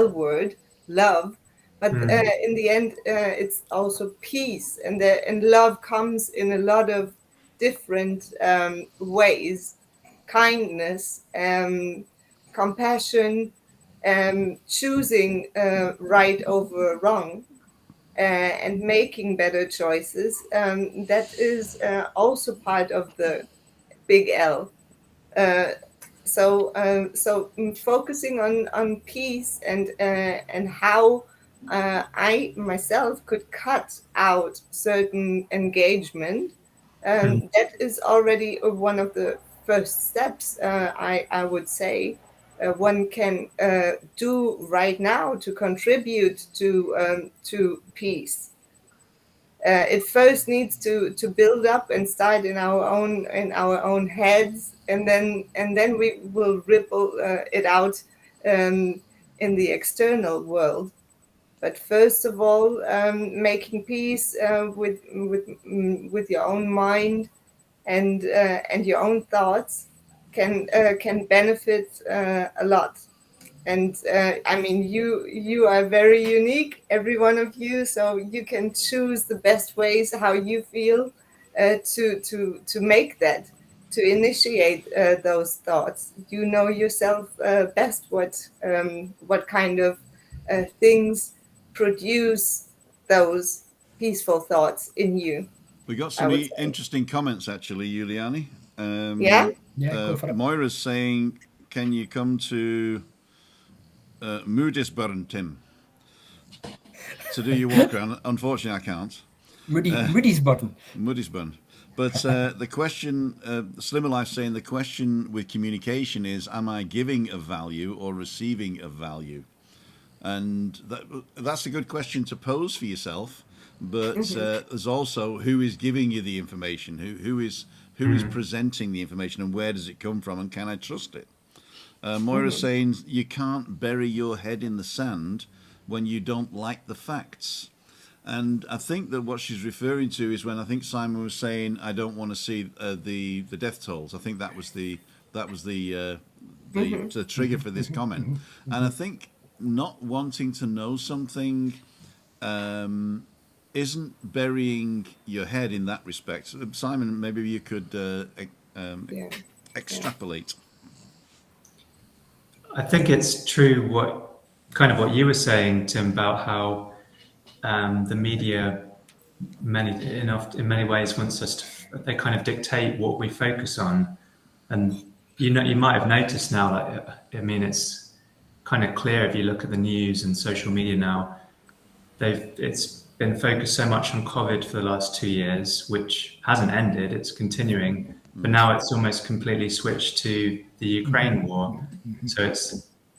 word, love, but in the end it's also peace, and love comes in a lot of different ways: kindness, compassion, choosing right over wrong, and making better choices. That is also part of the big L. So focusing on peace and how I myself could cut out certain engagement, that is already one of the first steps, I would say, one can do right now to contribute to peace. It first needs to build up and start in our own heads, and then we will ripple it out in the external world. But first of all, making peace with your own mind and your own thoughts can benefit a lot. And I mean, you are very unique, every one of you, so you can choose the best ways how you feel to make that, to initiate those thoughts? You know yourself best what kind of things produce those peaceful thoughts in you. We got I some would say. interesting comments actually, Juliane. Yeah. Yeah, go for it. Moira's saying, "Can you come to Moodisburn, Tim, to do your walk around?" Unfortunately, I can't. Moody's button. Moodisburn. But the question, Slimmer Life saying the question with communication is, am I giving of value or receiving of value? And that's a good question to pose for yourself. But there's also who is giving you the information, who is presenting the information, and where does it come from, and can I trust it? Moira's saying you can't bury your head in the sand when you don't like the facts. And I think that what she's referring to is when I think Simon was saying, "I don't want to see the death tolls." I think that was the trigger for this comment. And I think not wanting to know something isn't burying your head in that respect. Simon, maybe you could extrapolate. I think it's true what you were saying, Tim, about how the media in many ways wants us to, they kind of dictate what we focus on. And you might have noticed now that, I mean, it's kind of clear if you look at the news and social media now, it's been focused so much on COVID for the last 2 years, which hasn't ended, it's continuing. But now it's almost completely switched to the Ukraine war. So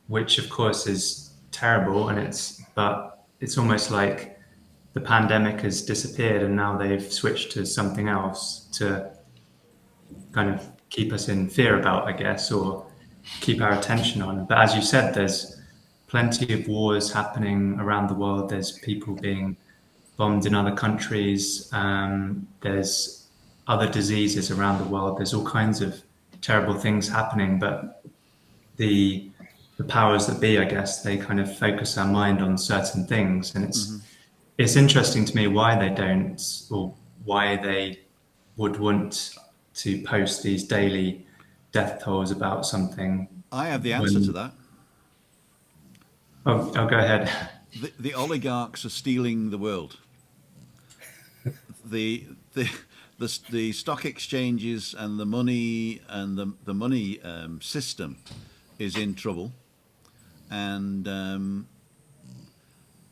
which of course is terrible, but it's almost like the pandemic has disappeared and now they've switched to something else to kind of keep us in fear about, I guess, or keep our attention on. But as you said, there's plenty of wars happening around the world. There's people being bombed in other countries. There's other diseases around the world. There's all kinds of terrible things happening, but the powers that be, I guess, they kind of focus our mind on certain things. And it's interesting to me why they don't, or why they would want to post these daily death tolls about something. I have the answer to that. Oh, go ahead. The oligarchs are stealing the world. The stock exchanges and the money system is in trouble, and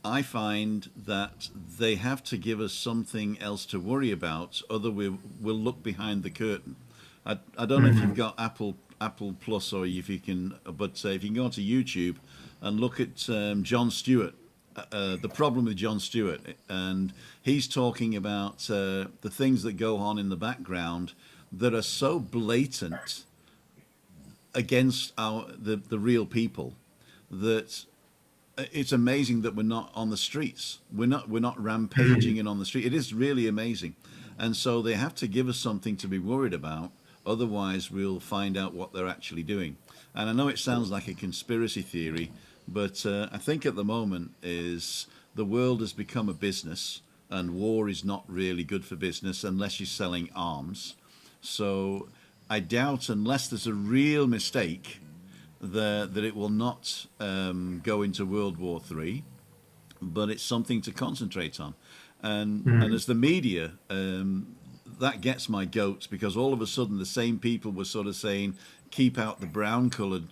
I find that they have to give us something else to worry about, other we'll look behind the curtain. I don't know if you've got Apple Plus, or if you can, but if you can go to YouTube and look at Jon Stewart, the problem with Jon Stewart, and he's talking about the things that go on in the background that are so blatant against the real people that it's amazing that we're not on the streets. We're not rampaging and on the street. It is really amazing, and so they have to give us something to be worried about. Otherwise, we'll find out what they're actually doing. And I know it sounds like a conspiracy theory, but I think at the moment is the world has become a business, and war is not really good for business unless you're selling arms. So I doubt, unless there's a real mistake, that it will not go into World War III, but it's something to concentrate on. And as the media, that gets my goats, because all of a sudden the same people were sort of saying, keep out the brown-coloured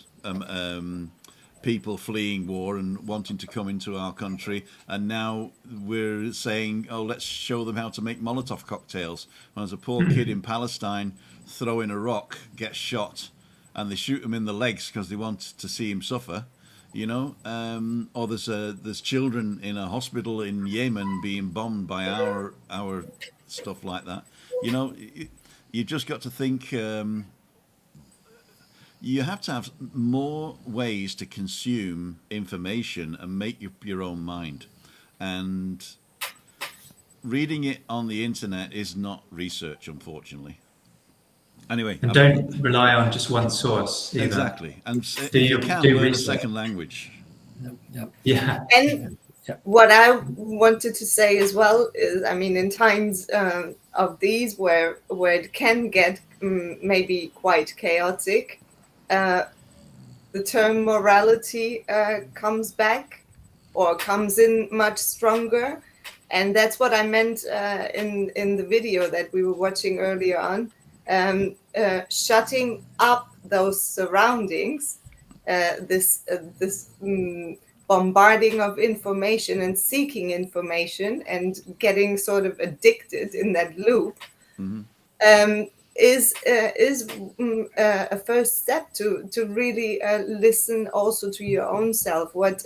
people fleeing war and wanting to come into our country, and now we're saying, oh, let's show them how to make Molotov cocktails. When there's a poor kid in Palestine throwing a rock, gets shot, and they shoot him in the legs because they want to see him suffer, you know. Or there's children in a hospital in Yemen being bombed by our stuff like that. You know, you've just got to think. You have to have more ways to consume information and make your own mind. And reading it on the internet is not research, unfortunately. Anyway, and don't rely on just one source either. Exactly, and if you can learn a second language. Yep. Yeah. And what I wanted to say as well is, I mean, in times of these where it can get maybe quite chaotic, the term morality comes back or comes in much stronger, and that's what I meant in the video that we were watching earlier on. Shutting up those surroundings, this bombarding of information and seeking information and getting sort of addicted in that loop, is a first step to really listen also to your own self. What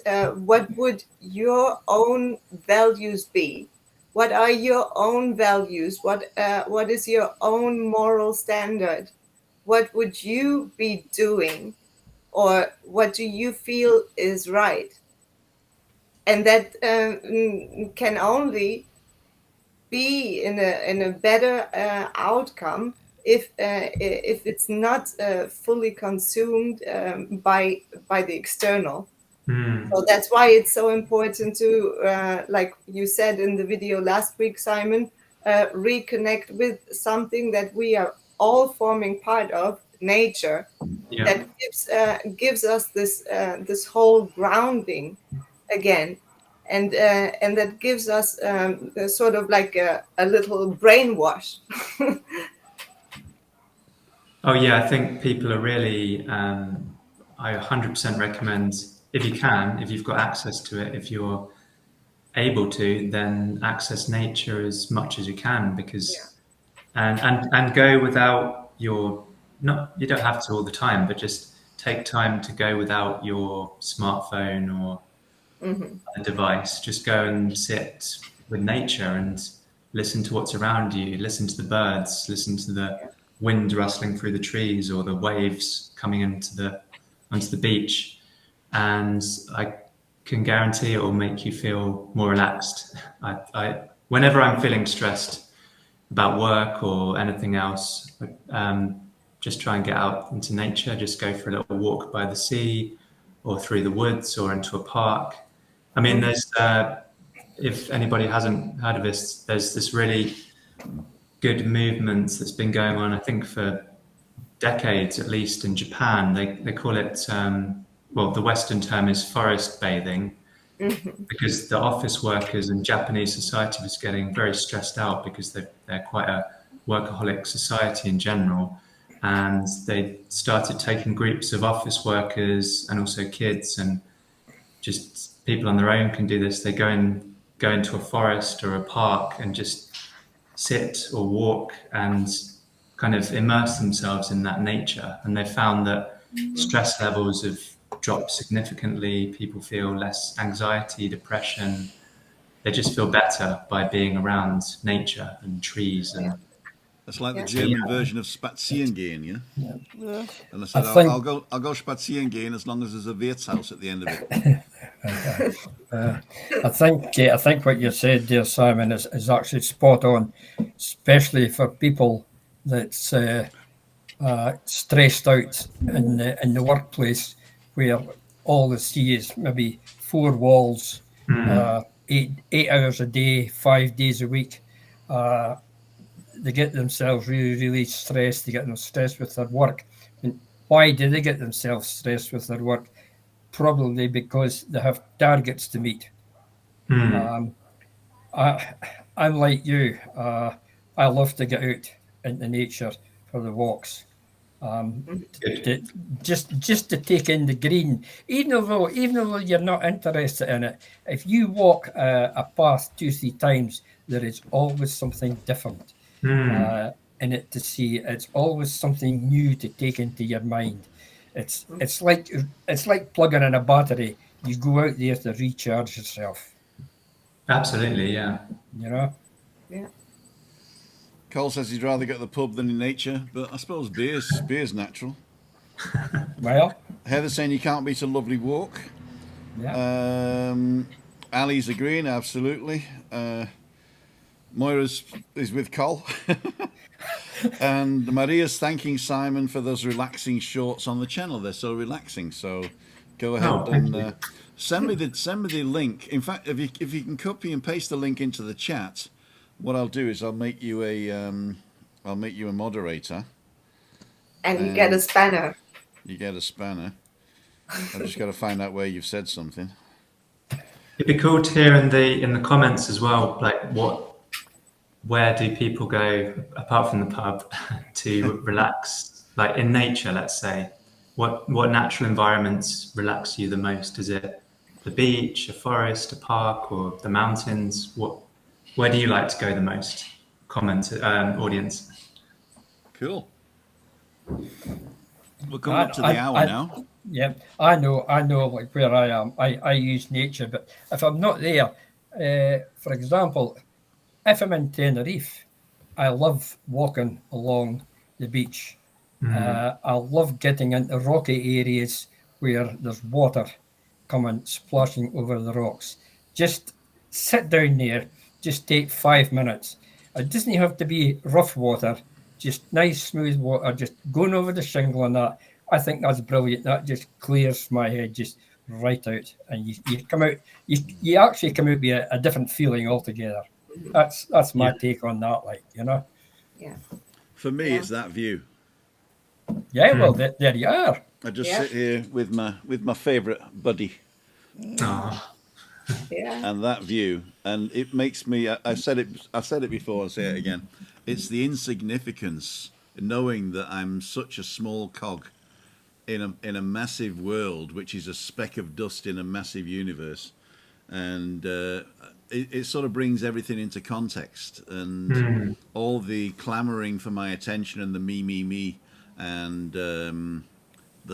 would your own values be? What are your own values? What is your own moral standard? What would you be doing, or what do you feel is right? And that can only be in a better outcome if it's not fully consumed by the external. So that's why it's so important to, like you said in the video last week, Simon, reconnect with something that we are all forming part of, nature, Yeah. that gives us this whole grounding again, and that gives us sort of like a little brainwash. Oh yeah, I think people are really. I 100% recommend, if you can, if you've got access to it, if you're able to, then access nature as much as you can, because and go without your, not, you don't have to all the time, but just take time to go without your smartphone or a device. Just go and sit with nature and listen to what's around you. Listen to the birds. Listen to the wind rustling through the trees or the waves coming onto the beach. And I can guarantee it will make you feel more relaxed. Whenever I'm feeling stressed about work or anything else, just try and get out into nature. Just go for a little walk by the sea or through the woods or into a park. I mean, there's if anybody hasn't heard of this, there's this really good movement that's been going on, I think, for decades at least in Japan. They call it, well, the Western term is forest bathing, because the office workers in Japanese society was getting very stressed out because they're quite a workaholic society in general. And they started taking groups of office workers and also kids, and just people on their own can do this. They go into a forest or a park and just sit or walk and kind of immerse themselves in that nature. And they found that stress levels have dropped significantly. People feel less anxiety, depression. They just feel better by being around nature and trees. And That's like the Yeah. German version of spazieren gehen, yeah? Yeah. And I said, I think- I'll go spazieren gehen as long as there's a Wirtshaus at the end of it. I think what you said there, Simon, is actually spot on, especially for people that's stressed out in the workplace, where all they see is maybe four walls, 8 hours a day, 5 days a week. They get themselves really, really stressed. They get them stressed with their work. And why do they get themselves stressed with their work? Probably because they have targets to meet. I'm like you. I love to get out into nature for the walks. Just to take in the green, even though you're not interested in it. If you walk a path 2-3 times, there is always something different in it to see. It's always something new to take into your mind. It's like plugging in a battery. You go out there to recharge yourself. absolutely, yeah. You know. Yeah. Cole says he'd rather go to the pub than in nature, but I suppose beer's natural. Well, Heather's saying you can't beat a lovely walk. yeah. Ali's agreeing, absolutely. Moira's is with Cole. And Maria's thanking Simon for those relaxing shorts on the channel. They're so relaxing. So go ahead Oh, thank and you. send me the link. In fact, if you can copy and paste the link into the chat, what I'll do is I'll make you a moderator. And you get a spanner. You get a spanner. I've just got to find out where you've said something. It'd be cool to hear in the comments as well, like where do people go apart from the pub to relax, like in nature, let's say. What natural environments relax you the most? Is it the beach, a forest, a park, or the mountains? Where do you like to go the most? Comment, audience. Cool. We're coming up to the hour now. Yeah, I know, like where I am, I use nature, but if I'm not there, for example, if I'm in Tenerife, I love walking along the beach. I love getting into rocky areas where there's water coming splashing over the rocks. Just sit down there, just take 5 minutes. It doesn't have to be rough water, just nice smooth water, just going over the shingle and that. I think that's brilliant. That just clears my head just right out, and you come out. You actually come out with a different feeling altogether. That's my take on that. Like, you know. Yeah. For me, it's that view. Yeah. Well, there you are. I just sit here with my favourite buddy. Oh. Yeah. And that view, and it makes me. I've said it before. I'll say it again. It's the insignificance, knowing that I'm such a small cog in a massive world, which is a speck of dust in a massive universe, and it sort of brings everything into context, and all the clamoring for my attention and the me, and the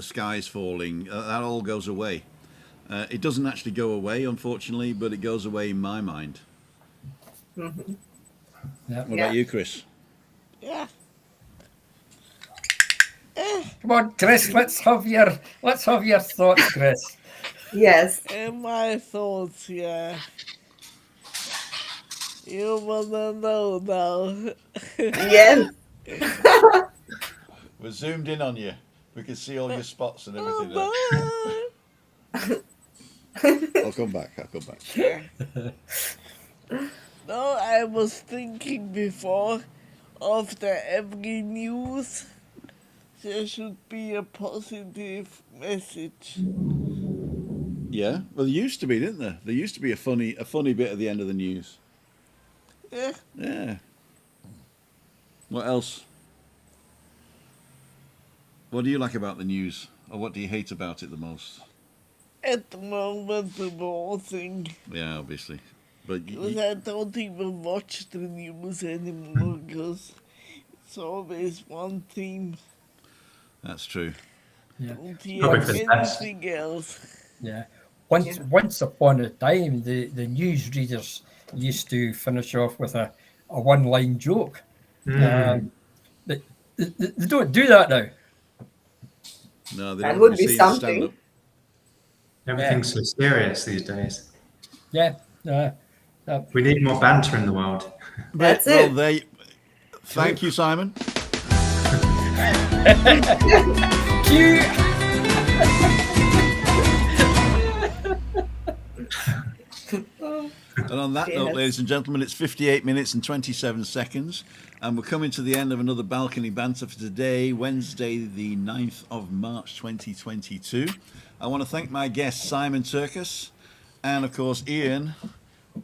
sky's falling. That all goes away. It doesn't actually go away, unfortunately, but it goes away in my mind. Mm-hmm. Yeah. What about you, Chris? Yeah. Come on, Chris. Let's have your thoughts, Chris. Yes. And my thoughts, yeah. You wanna know now? Yes. We're zoomed in on you. We can see all your spots and everything. Oh, I'll come back. no, I was thinking before, after every news, there should be a positive message. Yeah. Well, there used to be, didn't there? There used to be a funny bit at the end of the news. Yeah. Yeah. What else? What do you like about the news, or what do you hate about it the most? At the moment, the war thing. Yeah, obviously, but Because I don't even watch the news anymore, because it's always one theme. that's true. Yeah. Don't hear Probably for the best. anything else. Yeah. Once upon a time, the newsreaders used to finish off with a one-line joke. They don't do that now. No, they That don't would really be see something. stand-up. Everything's so serious these days. Yeah. We need more banter in the world. That's Well, it. Thank you, Simon. Cue. And on that note, ladies and gentlemen, it's 58 minutes and 27 seconds. And we're coming to the end of another Balcony Banter for today, Wednesday, the 9th of March, 2022. I want to thank my guests, Simon Turkas, and, of course, Ian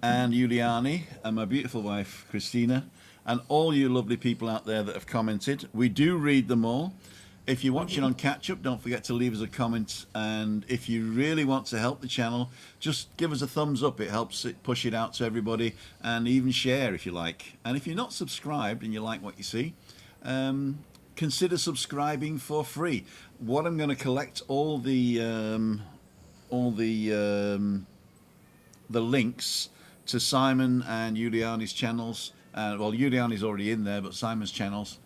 and Juliane, and my beautiful wife, Christina, and all you lovely people out there that have commented. We do read them all. If you're watching on catch-up, don't forget to leave us a comment. And if you really want to help the channel, just give us a thumbs up. It helps it push it out to everybody, and even share if you like. And if you're not subscribed and you like what you see, consider subscribing for free. What I'm going to collect all the links to Simon and Juliane's channels. Well, Juliane's already in there, but Simon's channels.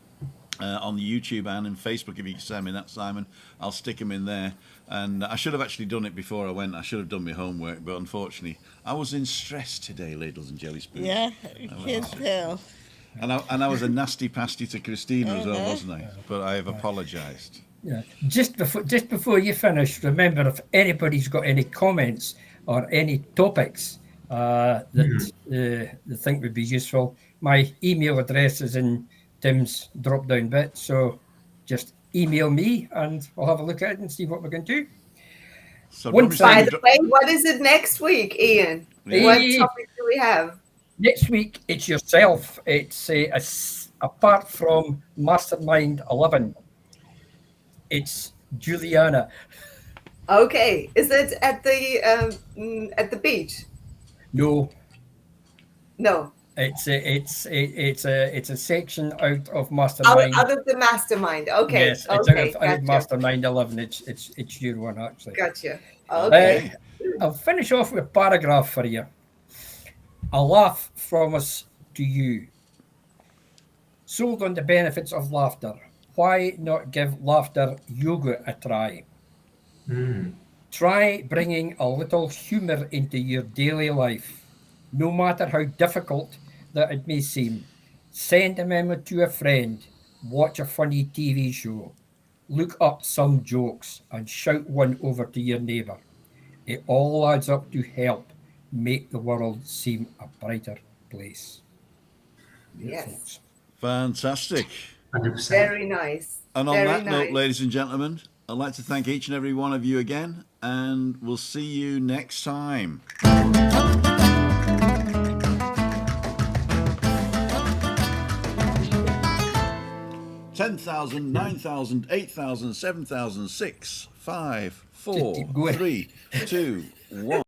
On the YouTube and in Facebook, if you can send me that, Simon, I'll stick them in there. And I should have actually done it before I went. I should have done my homework, but unfortunately, I was in stress today, ladles and jelly spoons. Yeah, you can tell. And I was a nasty pasty to Christina as well, wasn't I? But I have apologised. Yeah. Just before you finish, remember if anybody's got any comments or any topics that they think would be useful, my email address is in Tim's drop down bit. So just email me and I'll have a look at it and see what we can do. So One drop me By some- thing- the way, what is it next week, Ian? What topic do we have? Next week, it's yourself. It's apart from Mastermind 11, it's Juliana. Okay, is it at the beach? No, No, it's a section out of Mastermind. out of the mastermind. Okay, Yes, it's okay, out of gotcha. Mastermind 11. It's your one actually. Gotcha. Okay. I'll finish off with a paragraph for you. A laugh from us to you. Sold on the benefits of laughter. Why not give laughter yoga a try? Try bringing a little humor into your daily life, no matter how difficult that it may seem. Send a memo to a friend, watch a funny TV show, look up some jokes and shout one over to your neighbour. It all adds up to help make the world seem a brighter place. Yes. Folks. Fantastic. 100%. Very nice. And on Very that note, nice. ladies and gentlemen, I'd like to thank each and every one of you again, and we'll see you next time. 10,000, 9,000, 8,000, 7,000, 6, 5, 4, keep going. 3, 2, 1.